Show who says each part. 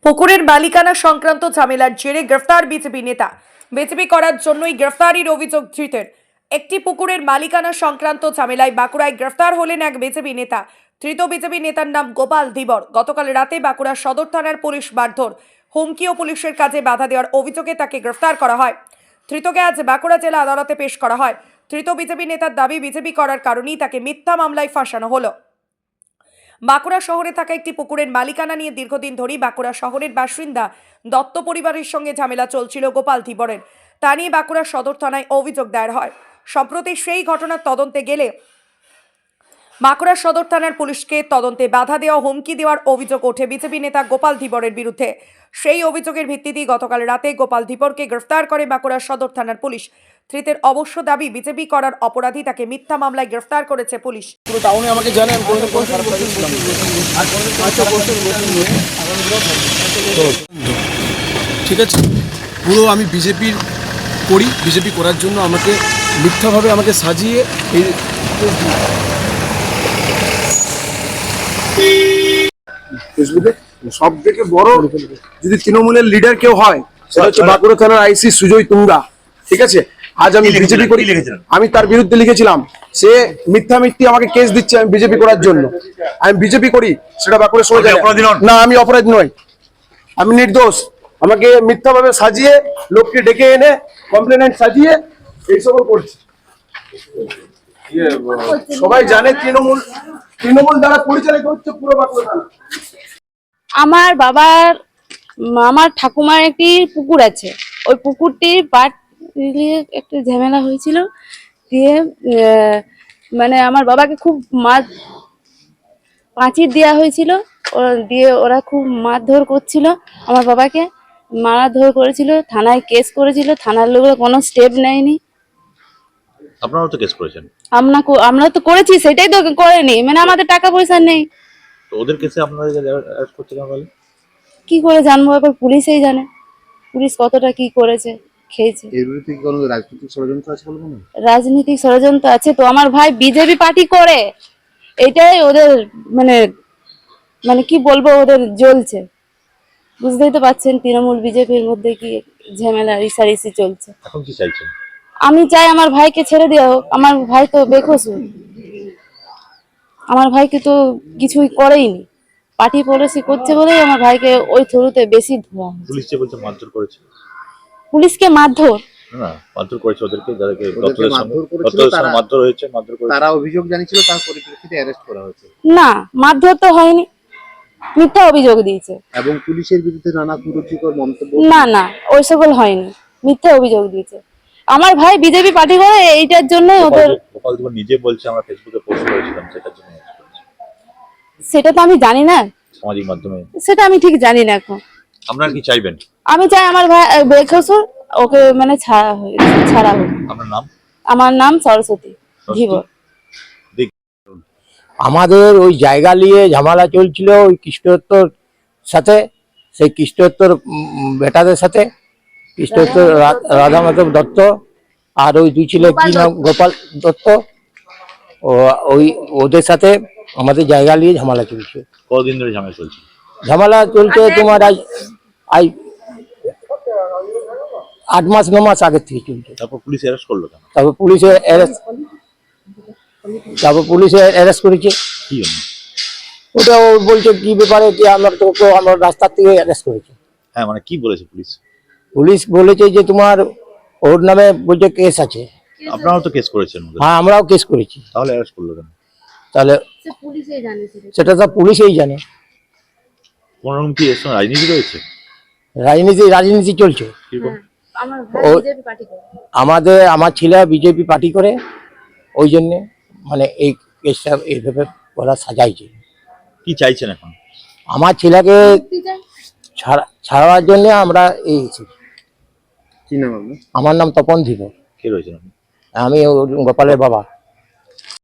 Speaker 1: পুকুরের মালিকানা সংক্রান্ত ঝামেলার জেরে গ্রেফতার বিজেপি নেতা। বিজেপি করার জন্যই গ্রেফতারির অভিযোগ ধৃতের। একটি পুকুরের মালিকানা সংক্রান্ত ঝামেলায় বাঁকুড়ায় গ্রেফতার হলেন এক বিজেপি নেতা। ধৃত বিজেপি নেতার নাম গোপাল ধীবর। গতকাল রাতে বাঁকুড়া সদর থানার পুলিশ মারধর, হুমকি ও পুলিশের কাজে বাধা দেওয়ার অভিযোগে তাকে গ্রেফতার করা হয়। ধৃতকে আজ বাঁকুড়া জেলা আদালতে পেশ করা হয়। ধৃত বিজেপি নেতার দাবি, বিজেপি করার কারণেই তাকে মিথ্যা মামলায় ফাঁসানো হলো। বাঁকুড়া শহরে থাকা একটি পুকুরের মালিকানা নিয়ে দীর্ঘদিন ধরেই বাঁকুড়া শহরের বাসিন্দা দত্ত পরিবারের সঙ্গে ঝামেলা চলছিল গোপাল ধীবরের। তা নিয়ে বাঁকুড়া সদর থানায় অভিযোগ দায়ের হয়। সম্প্রতি সেই ঘটনার তদন্তে গেলে বাঁকুড়া সদর থানার পুলিশকে তদন্তে বাধা দেওয়া, হুমকি দেওয়ার অভিযোগ ওঠে বিজেপি নেতা গোপাল ধীবরের বিরুদ্ধে। সেই অভিযোগের ভিত্তিতেই গতকাল রাতে গোপাল ধীবরকে গ্রেফতার করে বাঁকুড়া সদর থানার পুলিশ। ধৃতের অবশ্য দাবি, বিজেপি করার অপরাধী তাকে মিথ্যা মামলায় গ্রেফতার করেছে পুলিশ।
Speaker 2: পুরো টাউনে আমাকে জানেন ঠিক আছে। পুরো আমি বিজেপি করার জন্য আমাকে মিথ্যাভাবে আমাকে সাজিয়ে এই ফেসবুকে সব থেকে বড় যদি তৃণমূলের লিডার কেউ হয় সেটা হচ্ছে বাঁকুড়া থানার আইসি সুজয় তুঙ্গা। ঠিক আছে, আজ আমি বিজেপি করি, আমি তার বিরুদ্ধে লিখেছিলাম। সে মিথ্যা আমাকে কেস দিচ্ছে আমি বিজেপি করার জন্য। আমি বিজেপি করি সেটা বাঁকুড়া শোনা যায় না। আমি অপরাধ নই, আমি নির্দোষ। আমাকে মিথ্যাভাবে সাজিয়ে লোককে ডেকে এনে কমপ্লেনেন্ট সাজিয়ে এই সকল করছে। সবাই জানে তৃণমূল দ্বারা পরিচালিত হচ্ছে পুরো বাঁকুড়া থানা।
Speaker 3: আমার ঠাকুমার একটি পুকুর আছে, ওই পুকুরটির পাট নিয়ে একটু ঝামেলা হয়েছিল। দিয়ে মানে আমার বাবাকে খুব পাঁচির দেওয়া হয়েছিল, দিয়ে ওরা খুব মারধর করছিল। আমার বাবাকে মারধর করেছিল, থানায় কেস করেছিল, থানার লোকরা কোনো স্টেপ নেয়নি।
Speaker 4: আপনারাও তো কেস করেছেন।
Speaker 3: আমরা তো করেছি, সেটাই তো করেনি, মানে আমাদের টাকা পয়সা নেই।
Speaker 4: তো ওদের কেসে আপনারা অ্যারেস্ট করতে না পারলে
Speaker 3: কি করে জানবো? এখন পুলিশই জানে পুলিশ কতটা কি করেছে খেয়েছে।
Speaker 5: এর বিরুদ্ধে কি কোনো রাজনৈতিক ষড়যন্ত্র আছে বলবো না?
Speaker 3: রাজনৈতিক ষড়যন্ত্র আছে তো। আমার ভাই বিজেপি পার্টি করে, এটাই ওদের মানে কি বলবো, ওদের জ্বলছে। বুঝতেই তো পারছেন তৃণমূল বিজেপির মধ্যে কি ঝামেলা রিসারিসি চলছে।
Speaker 4: এখন কি চাইছেন?
Speaker 3: আমি চাই আমার ভাইকে ছেড়ে দেওয়া হোক। আমার ভাই তো বেকসুর, আমার ভাইকে তো কিছুই করেইনি, পার্টি পলিসি করছে বলেই আমার ভাইকে ওই থ্রুতে বেশি ধোয়া।
Speaker 4: পুলিশ যে বলছে মারধর করেছে।
Speaker 3: পুলিশকে মারধর
Speaker 4: না, মারধর করেছে ওদেরকে, যাদেরকে মারধর হয়েছে, মারধর করেছে।
Speaker 5: তারা অভিযোগ জানিয়েছিল, তার পরিপ্রেক্ষিতে অ্যারেস্ট করা হয়েছে।
Speaker 3: না, মারধর তো হয়নি, মিথ্যা অভিযোগ দিয়েছে।
Speaker 5: এবং পুলিশের বিরুদ্ধে নানা কুরুচিকর মন্তব্য।
Speaker 3: না, ওই সকল হয়নি, মিথ্যা অভিযোগ দিয়েছে। আমার ভাই বিজেপি পার্টি করে, এইটার জন্য ওদের।
Speaker 4: গোপাল ধীবর নিজে বলছে আমরা ফেসবুকে পোস্ট করেছিলাম, সেটার জন্য
Speaker 3: সেটা তো আমি জানি না,
Speaker 4: সামাজিক মাধ্যমে
Speaker 3: সেটা আমি ঠিক জানি না। এখন
Speaker 4: আপনারা কি চাইবেন?
Speaker 3: আমি চাই আমার ভাই বেকসুর, ওকে মানে ছাড়া হোক।
Speaker 4: আপনার নাম?
Speaker 3: আমার নাম সরস্বতী ধীবর।
Speaker 6: আমাদের ওই জায়গা নিয়ে ঝামেলা চলছিল ওই কৃষ্ণোত্তর সাথে, সেই কৃষ্ণোত্তর বেটাদের সাথে, কৃষ্ণোত্তর রাধা মাধব দত্ত আর ওই দুই ছেলে কি নাম গোপাল দত্ত, ওদের সাথে আমাদের জায়গা নিয়ে ঝামেলা চলছে।
Speaker 4: কতদিন ধরে
Speaker 6: ঝামেলা চলছে তোমার আজ 8 মাস 9 মাস আগের থেকে চলছে।
Speaker 4: তারপর পুলিশ অ্যারেস্ট করলো কেন?
Speaker 6: তারপর পুলিশে অ্যারেস্ট করেছে।
Speaker 4: কি জন্য?
Speaker 6: ওটা ও বলছে কি ব্যাপারে, কি আমরা রাস্তার থেকে অ্যারেস্ট করেছি।
Speaker 4: হ্যাঁ, মানে কি বলেছে পুলিশ?
Speaker 6: পুলিশ বলেছে যে তোমার ওর নামে বলছে কেস আছে।
Speaker 4: আপনারাও তো কেস করেছেন।
Speaker 6: হ্যাঁ, আমরাও কেস করেছি।
Speaker 4: তাহলে অ্যারেস্ট করলো কেন?
Speaker 6: তাহলে সেটা তো পুলিশই জানে।
Speaker 4: কোন রকম কি এর সঙ্গে রাজনীতি রয়েছে?
Speaker 6: রাজনীতি চলছে। আমার ছেলে বিজেপি পার্টি করে, ওই জন্য মানে এই কেসটা এইভাবে ওরা সাজাইছে।
Speaker 4: কি চাইছেন এখন?
Speaker 6: আমার ছেলেকে ছাড়ার জন্য আমরা এই।
Speaker 5: কি নাম আপনার?
Speaker 6: আমার নাম তপন ধীবর।
Speaker 4: কে রয়েছেন আপনি?
Speaker 6: আমি গোপালের বাবা।